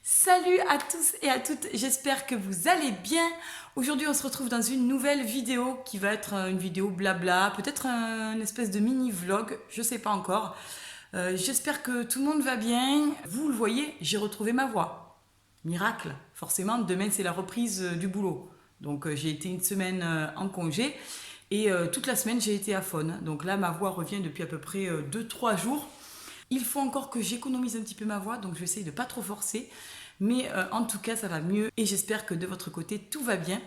Salut à tous et à toutes, j'espère que vous allez bien. Aujourd'hui on se retrouve dans une nouvelle vidéo qui va être une vidéo blabla, peut-être une espèce de mini vlog, je sais pas encore. J'espère que tout le monde va bien. Vous le voyez, j'ai retrouvé ma voix. Miracle, forcément demain c'est la reprise du boulot. Donc j'ai été une semaine en congé et toute la semaine j'ai été à faune. Donc là ma voix revient depuis à peu près 2-3 jours. Il faut encore que j'économise un petit peu ma voix, donc je vais essayer de pas trop forcer. Mais en tout cas, ça va mieux et j'espère que de votre côté, tout va bien.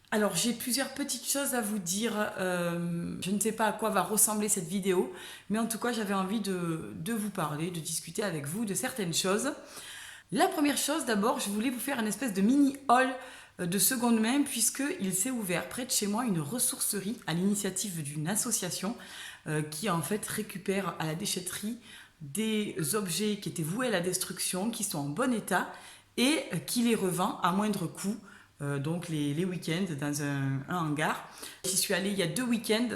Alors, j'ai plusieurs petites choses à vous dire. Je ne sais pas à quoi va ressembler cette vidéo, mais en tout cas, j'avais envie de vous parler, de discuter avec vous de certaines choses. La première chose, d'abord, je voulais vous faire une espèce de mini haul de seconde main, puisqu'il s'est ouvert près de chez moi une ressourcerie à l'initiative d'une association qui en fait récupère à la déchetterie des objets qui étaient voués à la destruction, qui sont en bon état et qui les revend à moindre coût, donc les week-ends dans un hangar. J'y suis allée il y a 2 week-ends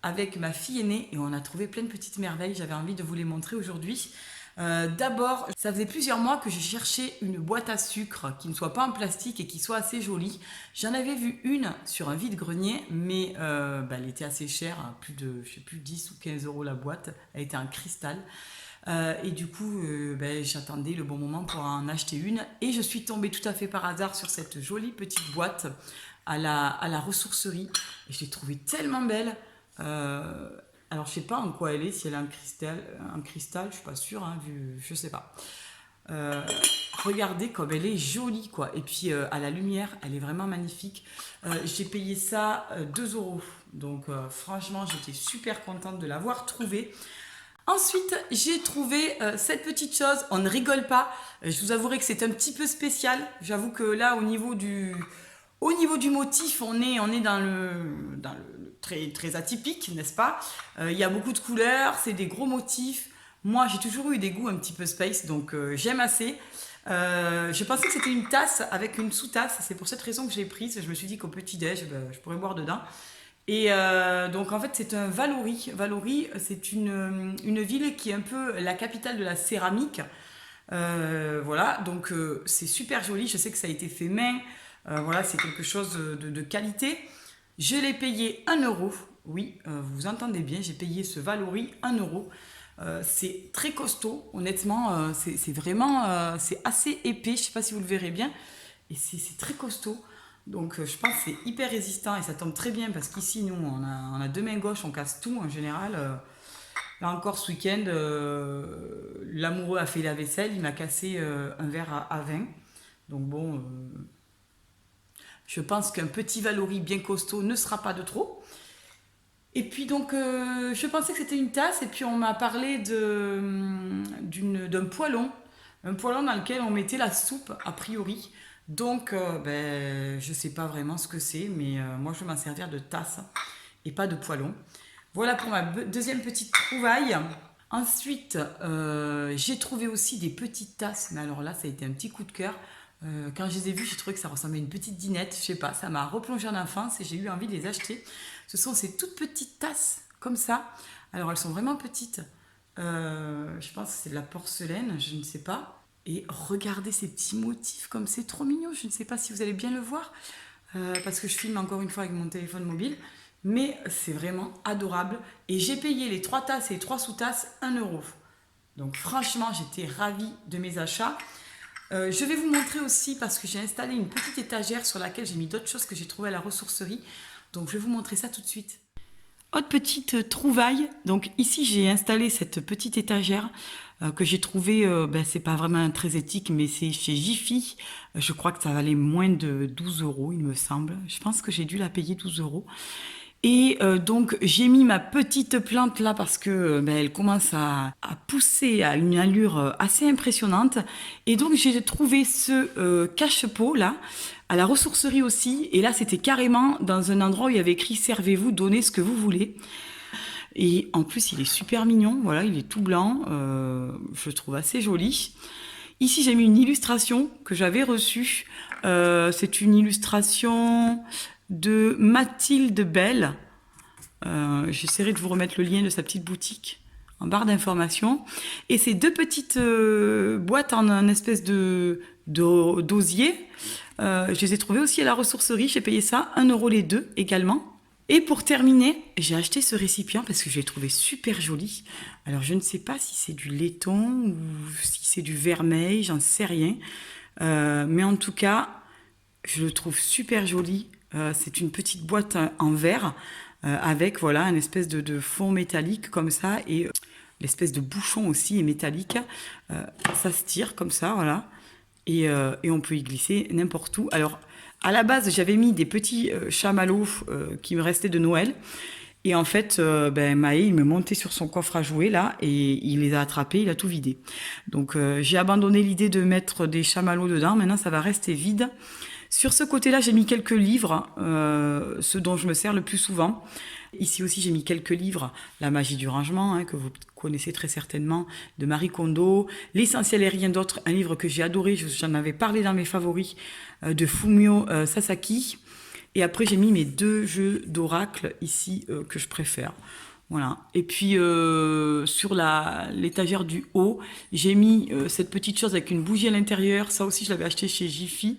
avec ma fille aînée et on a trouvé plein de petites merveilles. J'avais envie de vous les montrer aujourd'hui. D'abord, ça faisait plusieurs mois que je cherchais une boîte à sucre qui ne soit pas en plastique et qui soit assez jolie. J'en avais vu une sur un vide-grenier, mais elle était assez chère, hein, plus de, je sais plus, 10 ou 15 euros la boîte. Elle était en cristal. Et du coup, j'attendais le bon moment pour en acheter une. Et je suis tombée tout à fait par hasard sur cette jolie petite boîte à la ressourcerie. Et je l'ai trouvée tellement belle. Alors, je sais pas en quoi elle est, si elle est en cristal, je suis pas sûre, hein, je sais pas. Euh, Regardez comme elle est jolie, quoi. Et puis, à la lumière, elle est vraiment magnifique. J'ai payé ça 2 euros. Donc, franchement, j'étais super contente de l'avoir trouvée. Ensuite, j'ai trouvé cette petite chose. On ne rigole pas. Je vous avouerai que c'est un petit peu spécial. J'avoue que là, au niveau du motif, on est dans le très, très atypique, n'est-ce pas? Il y a beaucoup de couleurs, c'est des gros motifs. Moi, j'ai toujours eu des goûts un petit peu space, donc j'aime assez. Je pensais que c'était une tasse avec une sous-tasse. C'est pour cette raison que je l'ai prise. Je me suis dit qu'au petit-déj, je pourrais boire dedans. Et donc en fait c'est un Vallauris. Vallauris c'est une ville qui est un peu la capitale de la céramique. Voilà, donc c'est super joli. Je sais que ça a été fait main. Voilà, c'est quelque chose de qualité. Je l'ai payé 1 euro. Oui, vous entendez bien, j'ai payé ce Vallauris 1 euro. C'est très costaud, honnêtement. C'est vraiment c'est assez épais. Je ne sais pas si vous le verrez bien. Et c'est très costaud. Donc je pense que c'est hyper résistant et ça tombe très bien parce qu'ici, nous, on a 2 mains gauches, on casse tout en général. Là encore, ce week-end, l'amoureux a fait la vaisselle, il m'a cassé un verre à vin. Donc bon, je pense qu'un petit Vallauris bien costaud ne sera pas de trop. Et puis donc, je pensais que c'était une tasse et puis on m'a parlé d'un poêlon. Un poêlon dans lequel on mettait la soupe, a priori. Donc, je sais pas vraiment ce que c'est, mais moi je vais m'en servir de tasse et pas de poêlon. Voilà pour ma deuxième petite trouvaille. Ensuite, j'ai trouvé aussi des petites tasses, mais alors là, ça a été un petit coup de cœur. Quand je les ai vues, j'ai trouvé que ça ressemblait à une petite dinette. Je sais pas, ça m'a replongé en enfance et j'ai eu envie de les acheter. Ce sont ces toutes petites tasses, comme ça. Alors, elles sont vraiment petites. Je pense que c'est de la porcelaine, je ne sais pas. Et regardez ces petits motifs, comme c'est trop mignon. Je ne sais pas si vous allez bien le voir, parce que je filme encore une fois avec mon téléphone mobile. Mais c'est vraiment adorable. Et j'ai payé les 3 tasses et les 3 sous-tasses 1 euro. Donc franchement, j'étais ravie de mes achats. Je vais vous montrer aussi, parce que j'ai installé une petite étagère sur laquelle j'ai mis d'autres choses que j'ai trouvées à la ressourcerie. Donc je vais vous montrer ça tout de suite. Autre petite trouvaille. Donc ici, j'ai installé cette petite étagère que j'ai trouvée, c'est pas vraiment très éthique, mais c'est chez Jiffy. Je crois que ça valait moins de 12 euros, il me semble. Je pense que j'ai dû la payer 12 euros. Et donc j'ai mis ma petite plante là parce que elle commence à pousser à une allure assez impressionnante. Et donc j'ai trouvé ce cache-pot là à la ressourcerie aussi. Et là c'était carrément dans un endroit où il y avait écrit servez-vous, donnez ce que vous voulez. Et en plus il est super mignon, voilà, il est tout blanc, je le trouve assez joli. Ici j'ai mis une illustration que j'avais reçue. C'est une illustration de Mathilde Bell. J'essaierai de vous remettre le lien de sa petite boutique en barre d'informations. Et ces deux petites boîtes en un espèce d'osier, je les ai trouvées aussi à la ressourcerie. J'ai payé ça 1 € les deux également. Et pour terminer, j'ai acheté ce récipient parce que je l'ai trouvé super joli. Alors je ne sais pas si c'est du laiton ou si c'est du vermeil, j'en sais rien. Mais en tout cas, je le trouve super joli. C'est une petite boîte en verre avec voilà un espèce de fond métallique comme ça et l'espèce de bouchon aussi est métallique. Ça se tire comme ça, voilà. Et on peut y glisser n'importe où. Alors, à la base, j'avais mis des petits chamallows qui me restaient de Noël. Et en fait, Maë, il me montait sur son coffre à jouets, là, et il les a attrapés, il a tout vidé. Donc, j'ai abandonné l'idée de mettre des chamallows dedans. Maintenant, ça va rester vide. Sur ce côté-là, j'ai mis quelques livres, ceux dont je me sers le plus souvent. Ici aussi, j'ai mis quelques livres, La magie du rangement, hein, que vous connaissez très certainement, de Marie Kondo, L'essentiel et rien d'autre, un livre que j'ai adoré, j'en avais parlé dans mes favoris, de Fumio Sasaki. Et après, j'ai mis mes 2 jeux d'oracle ici que je préfère. Voilà. Et puis, sur l'étagère du haut, j'ai mis cette petite chose avec une bougie à l'intérieur. Ça aussi, je l'avais acheté chez Jiffy.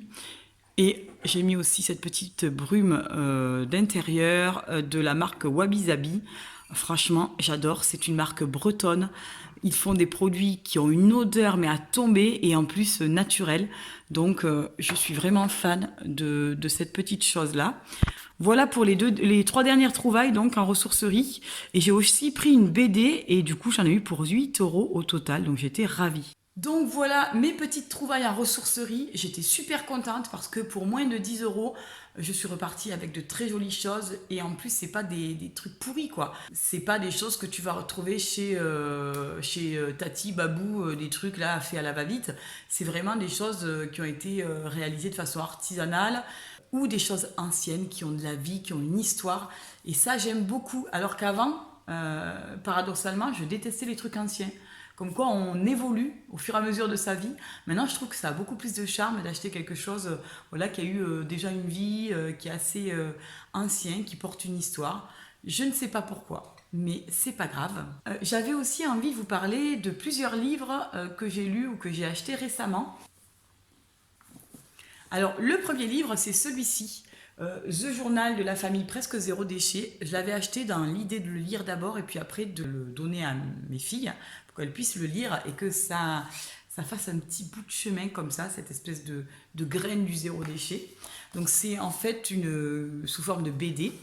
Et j'ai mis aussi cette petite brume d'intérieur de la marque Wabi Sabi. Franchement, j'adore. C'est une marque bretonne. Ils font des produits qui ont une odeur, mais à tomber, et en plus naturelle. Donc, je suis vraiment fan de cette petite chose-là. Voilà pour les 3 dernières trouvailles donc en ressourcerie. Et j'ai aussi pris une BD et du coup, j'en ai eu pour 8 € au total. Donc, j'étais ravie. Donc voilà mes petites trouvailles en ressourcerie. J'étais super contente parce que pour moins de 10 €, je suis repartie avec de très jolies choses. Et en plus, c'est pas des trucs pourris quoi. C'est pas des choses que tu vas retrouver chez Tati, Babou, des trucs là faits à la va-vite. C'est vraiment des choses qui ont été réalisées de façon artisanale ou des choses anciennes qui ont de la vie, qui ont une histoire. Et ça, j'aime beaucoup. Alors qu'avant, paradoxalement, je détestais les trucs anciens. Comme quoi on évolue au fur et à mesure de sa vie. Maintenant, je trouve que ça a beaucoup plus de charme d'acheter quelque chose voilà, qui a eu déjà une vie, qui est assez ancien, qui porte une histoire. Je ne sais pas pourquoi, mais c'est pas grave. J'avais aussi envie de vous parler de plusieurs livres que j'ai lus ou que j'ai achetés récemment. Alors, le premier livre, c'est celui-ci. The Journal de la famille presque zéro déchet. Je l'avais acheté dans l'idée de le lire d'abord et puis après de le donner à mes filles pour qu'elles puissent le lire et que ça fasse un petit bout de chemin comme ça, cette espèce de graine du zéro déchet. Donc c'est en fait sous forme de BD.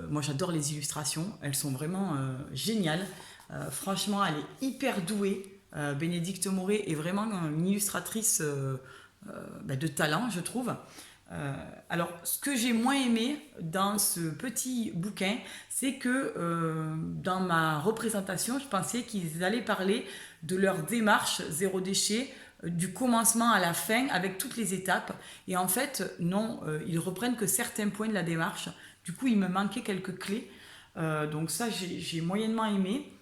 Moi j'adore les illustrations, elles sont vraiment géniales. Franchement, elle est hyper douée. Bénédicte Moret est vraiment une illustratrice de talent, je trouve. Alors, ce que j'ai moins aimé dans ce petit bouquin, c'est que dans ma représentation, je pensais qu'ils allaient parler de leur démarche zéro déchet, du commencement à la fin, avec toutes les étapes. Et en fait, non, ils reprennent que certains points de la démarche. Du coup, il me manquait quelques clés. Donc ça, j'ai moyennement aimé.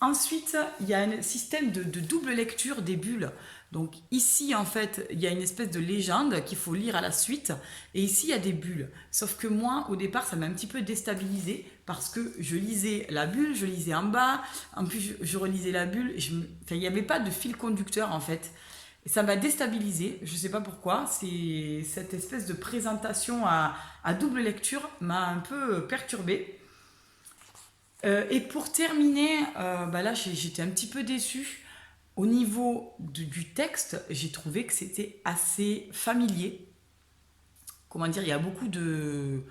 Ensuite, il y a un système de double lecture des bulles. Donc ici, en fait, il y a une espèce de légende qu'il faut lire à la suite. Et ici, il y a des bulles. Sauf que moi, au départ, ça m'a un petit peu déstabilisée parce que je lisais la bulle, je lisais en bas. En plus, je relisais la bulle. Il n'y avait pas de fil conducteur, en fait. Et ça m'a déstabilisée. Je ne sais pas pourquoi. C'est cette espèce de présentation à double lecture m'a un peu perturbée. Et pour terminer, là j'étais un petit peu déçue. Au niveau du texte, j'ai trouvé que c'était assez familier. Comment dire, il y a beaucoup de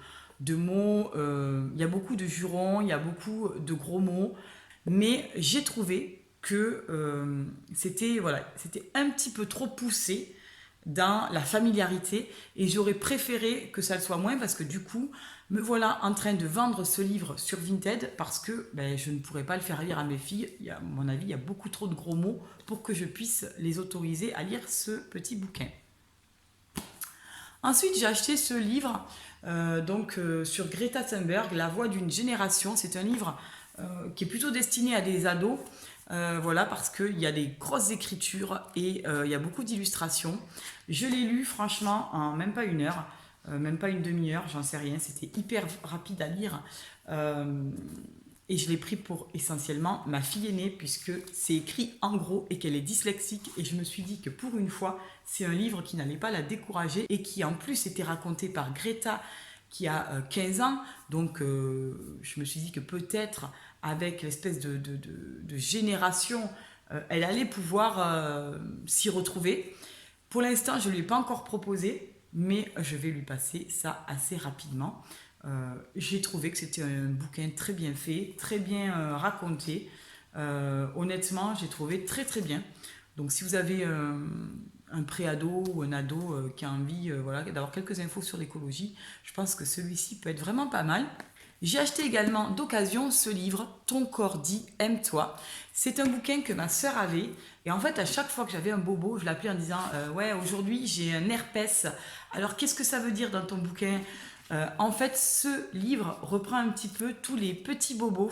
mots, il y a beaucoup de jurons, il y a beaucoup de gros mots. Mais j'ai trouvé que c'était un petit peu trop poussé dans la familiarité et j'aurais préféré que ça le soit moins parce que du coup me voilà en train de vendre ce livre sur Vinted parce que je ne pourrais pas le faire lire à mes filles. À mon avis, il y a beaucoup trop de gros mots pour que je puisse les autoriser à lire ce petit bouquin. Ensuite, j'ai acheté ce livre sur Greta Thunberg, La voix d'une génération. C'est un livre qui est plutôt destiné à des ados. Parce qu'il y a des grosses écritures et il y a beaucoup d'illustrations. Je l'ai lu franchement en même pas 1 heure, même pas une demi-heure, j'en sais rien. C'était hyper rapide à lire. Et je l'ai pris pour essentiellement ma fille aînée, puisque c'est écrit en gros et qu'elle est dyslexique. Et je me suis dit que pour une fois, c'est un livre qui n'allait pas la décourager et qui en plus était raconté par Greta, qui a 15 ans. Donc je me suis dit que peut-être avec l'espèce de génération, elle allait pouvoir s'y retrouver. Pour l'instant, je ne lui ai pas encore proposé, mais je vais lui passer ça assez rapidement. J'ai trouvé que c'était un bouquin très bien fait, très bien raconté. Honnêtement, j'ai trouvé très très bien. Donc si vous avez un préado ou un ado qui a envie voilà, d'avoir quelques infos sur l'écologie, je pense que celui-ci peut être vraiment pas mal. J'ai acheté également d'occasion ce livre, Ton corps dit aime-toi. C'est un bouquin que ma sœur avait. Et en fait, à chaque fois que j'avais un bobo, je l'appelais en disant ouais, aujourd'hui j'ai un herpès. Alors qu'est-ce que ça veut dire dans ton bouquin? En fait, ce livre reprend un petit peu tous les petits bobos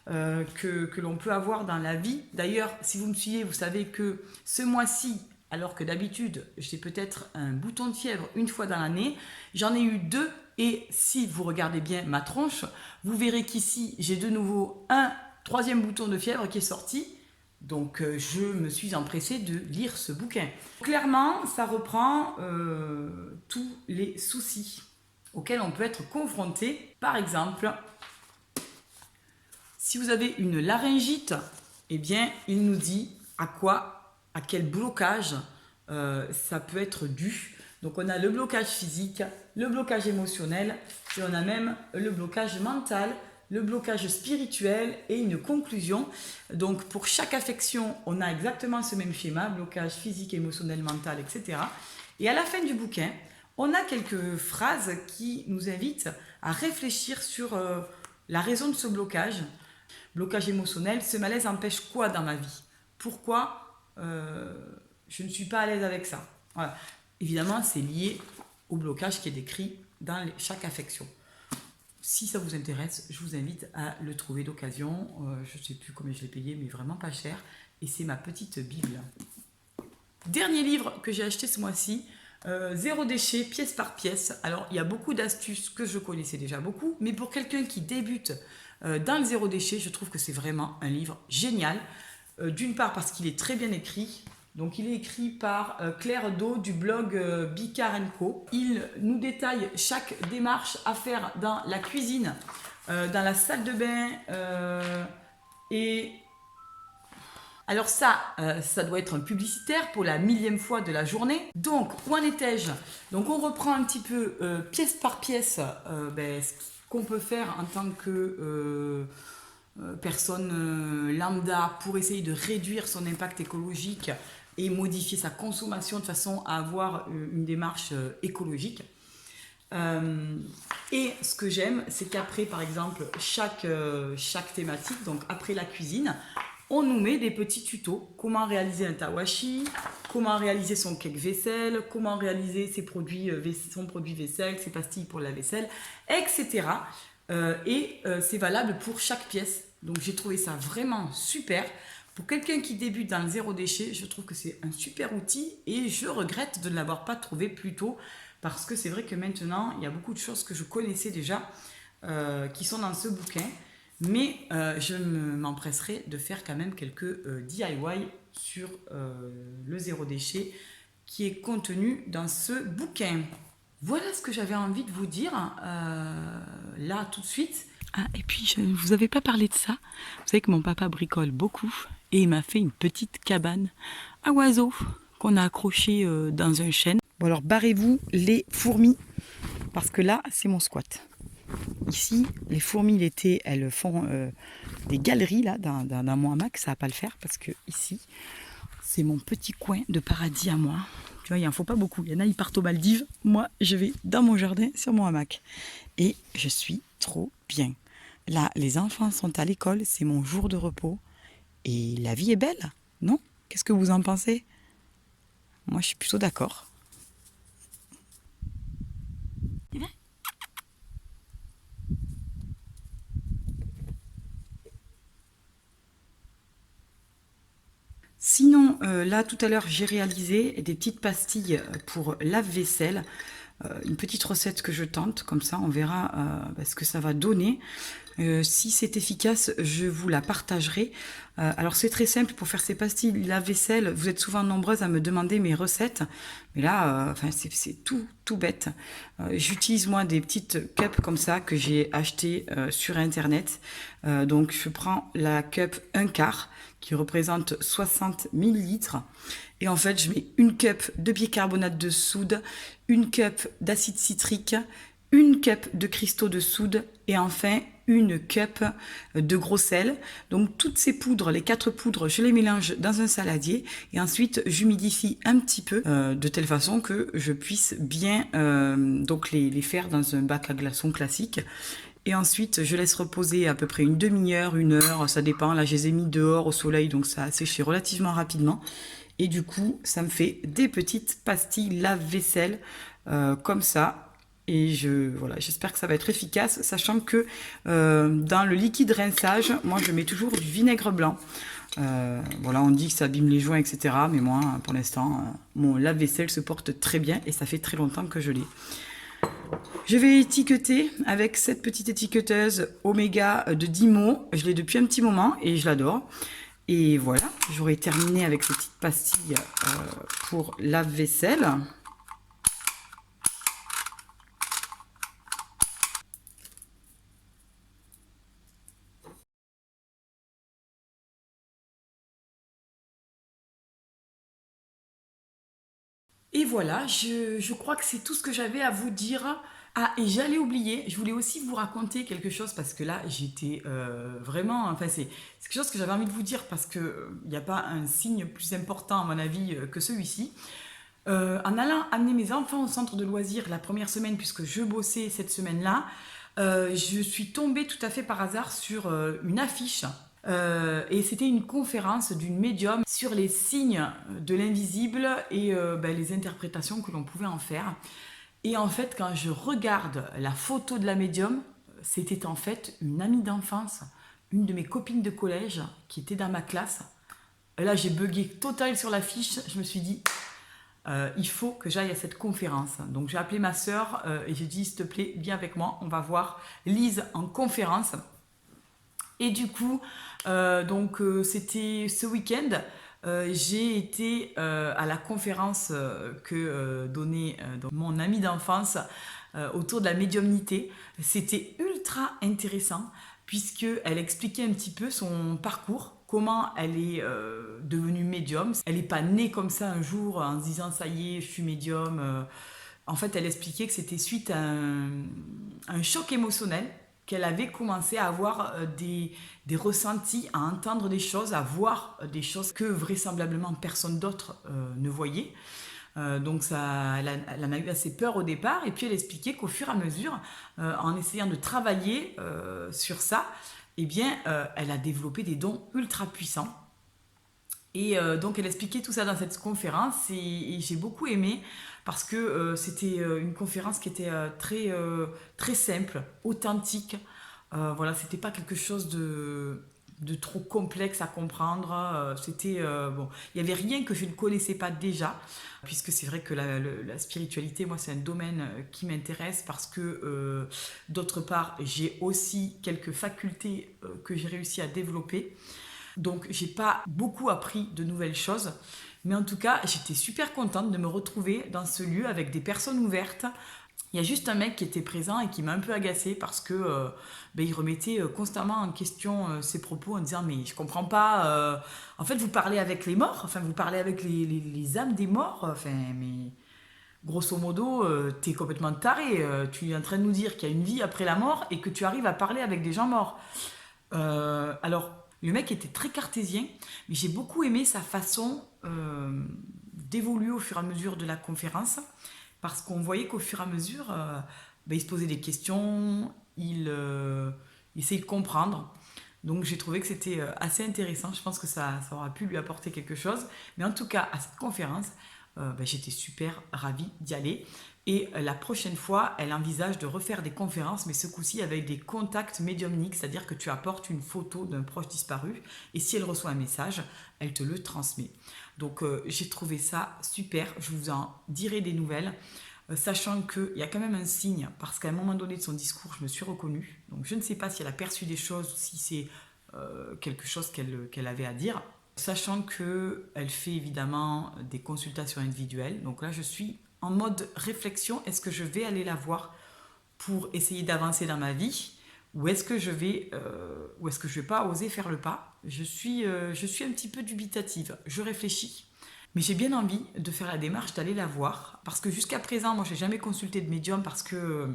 que l'on peut avoir dans la vie. D'ailleurs, si vous me suivez, vous savez que ce mois-ci, alors que d'habitude, j'ai peut-être un bouton de fièvre une fois dans l'année, j'en ai eu 2. Et si vous regardez bien ma tronche, vous verrez qu'ici, j'ai de nouveau un 3e bouton de fièvre qui est sorti. Donc, je me suis empressée de lire ce bouquin. Clairement, ça reprend tous les soucis auxquels on peut être confronté. Par exemple, si vous avez une laryngite, eh bien, il nous dit à quel blocage ça peut être dû. Donc, on a le blocage physique, le blocage émotionnel, et on a même le blocage mental, le blocage spirituel et une conclusion. Donc, pour chaque affection, on a exactement ce même schéma, blocage physique, émotionnel, mental, etc. Et à la fin du bouquin, on a quelques phrases qui nous invitent à réfléchir sur la raison de ce blocage. Blocage émotionnel, ce malaise empêche quoi dans ma vie? Pourquoi je ne suis pas à l'aise avec ça? Voilà. Évidemment, c'est lié au blocage qui est décrit dans chaque affection. Si ça vous intéresse, je vous invite à le trouver d'occasion. Je ne sais plus combien je l'ai payé, mais vraiment pas cher. Et c'est ma petite Bible. Dernier livre que j'ai acheté ce mois-ci, Zéro déchet, pièce par pièce. Alors, il y a beaucoup d'astuces que je connaissais déjà beaucoup, mais pour quelqu'un qui débute dans le zéro déchet, je trouve que c'est vraiment un livre génial. D'une part parce qu'il est très bien écrit. Donc, il est écrit par Claire Do du blog Bicar & Co. Il nous détaille chaque démarche à faire dans la cuisine, dans la salle de bain et... Alors ça doit être un publicitaire pour la 1000e fois de la journée. Donc, où en étais-je? Donc, on reprend un petit peu pièce par pièce ce qu'on peut faire en tant que personne lambda pour essayer de réduire son impact écologique et modifier sa consommation de façon à avoir une démarche écologique. Et ce que j'aime, c'est qu'après, par exemple, chaque thématique, donc après la cuisine, on nous met des petits tutos. Comment réaliser un tawashi, comment réaliser son cake vaisselle, comment réaliser son produit vaisselle, ses pastilles pour la vaisselle, etc. C'est valable pour chaque pièce. Donc j'ai trouvé ça vraiment super. Pour quelqu'un qui débute dans le zéro déchet, je trouve que c'est un super outil et je regrette de ne l'avoir pas trouvé plus tôt parce que c'est vrai que maintenant, il y a beaucoup de choses que je connaissais déjà qui sont dans ce bouquin. Mais je m'empresserai de faire quand même quelques DIY sur le zéro déchet qui est contenu dans ce bouquin. Voilà ce que j'avais envie de vous dire là tout de suite. Ah, et puis je ne vous avais pas parlé de ça. Vous savez que mon papa bricole beaucoup et il m'a fait une petite cabane à oiseaux qu'on a accrochée dans un chêne. Bon alors barrez-vous les fourmis parce que là c'est mon squat. Ici, les fourmis l'été, elles font des galeries là, dans mon hamac. Ça va pas le faire parce que ici, c'est mon petit coin de paradis à moi. Tu vois, il n'en faut pas beaucoup. Il y en a, ils partent aux Maldives. Moi, je vais dans mon jardin sur mon hamac. Et je suis trop bien. Là, les enfants sont à l'école. C'est mon jour de repos. Et la vie est belle, non? Qu'est-ce que vous en pensez? Moi, je suis plutôt d'accord. Sinon, là, tout à l'heure, j'ai réalisé des petites pastilles pour lave-vaisselle. Une petite recette que je tente, comme ça, on verra ce que ça va donner. Si c'est efficace, je vous la partagerai. Alors c'est très simple pour faire ces pastilles lave-vaisselle. Vous êtes souvent nombreuses à me demander mes recettes, mais là, enfin c'est tout bête. J'utilise moi des petites cups comme ça que j'ai achetées sur internet. Donc je prends la cup 1/4 qui représente 60 millilitres. Et en fait, je mets une cup de bicarbonate de soude, une cup d'acide citrique, une cup de cristaux de soude et enfin une cup de gros sel. Donc toutes ces poudres, les 4 poudres, je les mélange dans un saladier et ensuite j'humidifie un petit peu de telle façon que je puisse bien donc les faire dans un bac à glaçons classique. Et ensuite, je laisse reposer à peu près une demi-heure, 1 heure, ça dépend. Là, je les ai mis dehors au soleil, donc ça a séché relativement rapidement. Et du coup, ça me fait des petites pastilles lave-vaisselle comme ça. Et voilà, j'espère que ça va être efficace, sachant que dans le liquide rinçage, moi, je mets toujours du vinaigre blanc. Voilà, on dit que ça abîme les joints, etc. Mais moi, pour l'instant, mon lave-vaisselle se porte très bien et ça fait très longtemps que je l'ai. Je vais étiqueter avec cette petite étiqueteuse Oméga de Dymo. Je l'ai depuis un petit moment et je l'adore. Et voilà, j'aurai terminé avec ces petites pastilles pour lave-vaisselle. Et voilà, je crois que c'est tout ce que j'avais à vous dire. Ah, et j'allais oublier, je voulais aussi vous raconter quelque chose parce que là, j'étais vraiment... Enfin, c'est quelque chose que j'avais envie de vous dire parce qu'il n'y a pas un signe plus important, à mon avis, que celui-ci. En allant amener mes enfants au centre de loisirs la première semaine, puisque je bossais cette semaine-là, je suis tombée tout à fait par hasard sur une affiche. Et c'était une conférence d'une médium sur les signes de l'invisible et les interprétations que l'on pouvait en faire. Et en fait, quand je regarde la photo de la médium, c'était en fait une amie d'enfance, une de mes copines de collège qui était dans ma classe. Et là, j'ai bugué total sur l'affiche. Je me suis dit, il faut que j'aille à cette conférence. Donc j'ai appelé ma sœur et j'ai dit, s'il te plaît, viens avec moi, on va voir Lise en conférence. Et du coup, c'était ce week-end, j'ai été à la conférence que donnait donc mon amie d'enfance autour de la médiumnité. C'était ultra intéressant puisqu'elle expliquait un petit peu son parcours, comment elle est devenue médium. Elle n'est pas née comme ça un jour en se disant ça y est, je suis médium. En fait, elle expliquait que c'était suite à un choc émotionnel qu'elle avait commencé à avoir des ressentis, à entendre des choses, à voir des choses que vraisemblablement personne d'autre ne voyait. Donc elle en a eu assez peur au départ et puis elle expliquait qu'au fur et à mesure, en essayant de travailler sur ça, eh bien, elle a développé des dons ultra puissants. Et donc elle expliquait tout ça dans cette conférence et j'ai beaucoup aimé parce que c'était une conférence qui était très simple, authentique. Voilà, c'était pas quelque chose de trop complexe à comprendre. C'était bon, il y avait rien que je ne connaissais pas déjà, puisque c'est vrai que la spiritualité, moi, c'est un domaine qui m'intéresse parce que d'autre part, j'ai aussi quelques facultés que j'ai réussi à développer. Donc, j'ai pas beaucoup appris de nouvelles choses. Mais en tout cas, j'étais super contente de me retrouver dans ce lieu avec des personnes ouvertes. Il y a juste un mec qui était présent et qui m'a un peu agacée parce que il remettait constamment en question ses propos en disant mais je comprends pas. En fait, vous parlez avec les morts, enfin vous parlez avec les âmes des morts. Enfin, mais grosso modo, t'es complètement taré. Tu es en train de nous dire qu'il y a une vie après la mort et que tu arrives à parler avec des gens morts. Alors, le mec était très cartésien, mais j'ai beaucoup aimé sa façon d'évoluer au fur et à mesure de la conférence, parce qu'on voyait qu'au fur et à mesure, il se posait des questions, il essayait de comprendre. Donc j'ai trouvé que c'était assez intéressant, je pense que ça aura pu lui apporter quelque chose. Mais en tout cas, à cette conférence, j'étais super ravie d'y aller. Et la prochaine fois, elle envisage de refaire des conférences, mais ce coup-ci avec des contacts médiumniques, c'est-à-dire que tu apportes une photo d'un proche disparu, et si elle reçoit un message, elle te le transmet. Donc j'ai trouvé ça super, je vous en dirai des nouvelles. sachant qu'il y a quand même un signe, parce qu'à un moment donné de son discours, je me suis reconnue. Donc je ne sais pas si elle a perçu des choses ou si c'est quelque chose qu'elle avait à dire. Sachant qu'elle fait évidemment des consultations individuelles. Donc là, je suis en mode réflexion. Est-ce que je vais aller la voir pour essayer d'avancer dans ma vie, ou est-ce que je vais pas oser faire le pas? Je suis un petit peu dubitative. Je réfléchis. Mais j'ai bien envie de faire la démarche d'aller la voir. Parce que jusqu'à présent, moi, je n'ai jamais consulté de médium parce que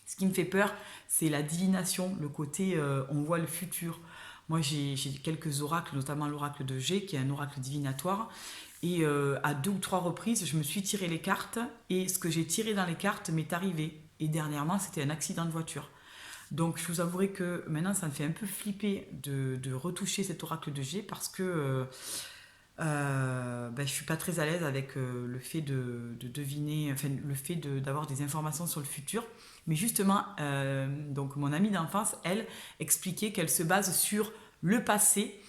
ce qui me fait peur, c'est la divination, le côté on voit le futur. Moi, j'ai quelques oracles, notamment l'oracle de G, qui est un oracle divinatoire. Et à 2 ou 3 reprises, je me suis tiré les cartes. Et ce que j'ai tiré dans les cartes m'est arrivé. Et dernièrement, c'était un accident de voiture. Donc, je vous avouerai que maintenant, ça me fait un peu flipper de retoucher cet oracle de G parce que je suis pas très à l'aise avec le fait de deviner, enfin le fait d'avoir des informations sur le futur. Mais justement, donc mon amie d'enfance, elle, expliquait qu'elle se base sur le passé,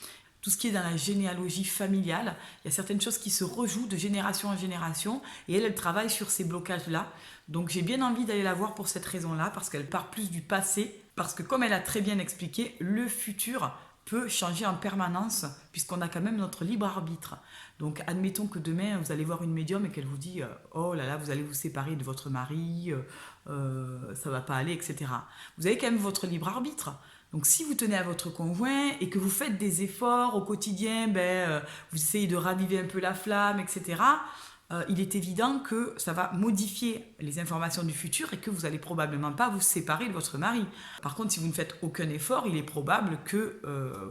tout ce qui est dans la généalogie familiale. Il y a certaines choses qui se rejouent de génération en génération et elle travaille sur ces blocages-là. Donc j'ai bien envie d'aller la voir pour cette raison-là, parce qu'elle part plus du passé, parce que comme elle a très bien expliqué, le futur peut changer en permanence puisqu'on a quand même notre libre arbitre. Donc admettons que demain vous allez voir une médium et qu'elle vous dit oh là là, vous allez vous séparer de votre mari, ça va pas aller, etc. Vous avez quand même votre libre arbitre. Donc si vous tenez à votre conjoint et que vous faites des efforts au quotidien, vous essayez de raviver un peu la flamme, etc., il est évident que ça va modifier les informations du futur et que vous n'allez probablement pas vous séparer de votre mari. Par contre, si vous ne faites aucun effort, il est probable que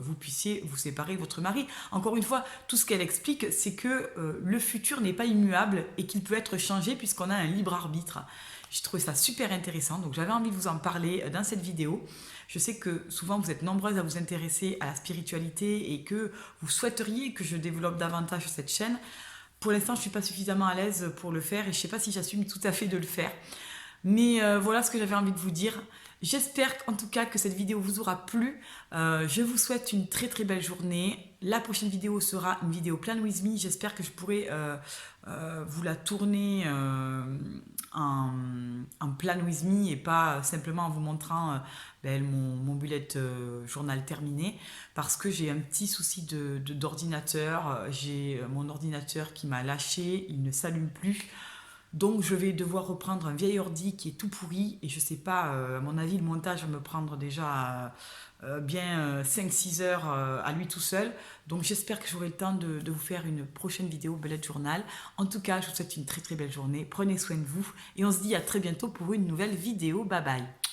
vous puissiez vous séparer de votre mari. Encore une fois, tout ce qu'elle explique, c'est que le futur n'est pas immuable et qu'il peut être changé puisqu'on a un libre arbitre. J'ai trouvé ça super intéressant, donc j'avais envie de vous en parler dans cette vidéo. Je sais que souvent vous êtes nombreuses à vous intéresser à la spiritualité et que vous souhaiteriez que je développe davantage cette chaîne. Pour l'instant, je ne suis pas suffisamment à l'aise pour le faire et je ne sais pas si j'assume tout à fait de le faire. Mais voilà ce que j'avais envie de vous dire. J'espère en tout cas que cette vidéo vous aura plu. Je vous souhaite une très très belle journée. La prochaine vidéo sera une vidéo Plan With Me. J'espère que je pourrai vous la tourner en Plan With Me et pas simplement en vous montrant mon bullet journal terminé, parce que j'ai un petit souci d'ordinateur. J'ai mon ordinateur qui m'a lâché, il ne s'allume plus. Donc je vais devoir reprendre un vieil ordi qui est tout pourri et je sais pas, à mon avis le montage va me prendre déjà bien 5-6 heures à lui tout seul. Donc j'espère que j'aurai le temps de vous faire une prochaine vidéo bullet journal. En tout cas, je vous souhaite une très très belle journée. Prenez soin de vous et on se dit à très bientôt pour une nouvelle vidéo. Bye bye.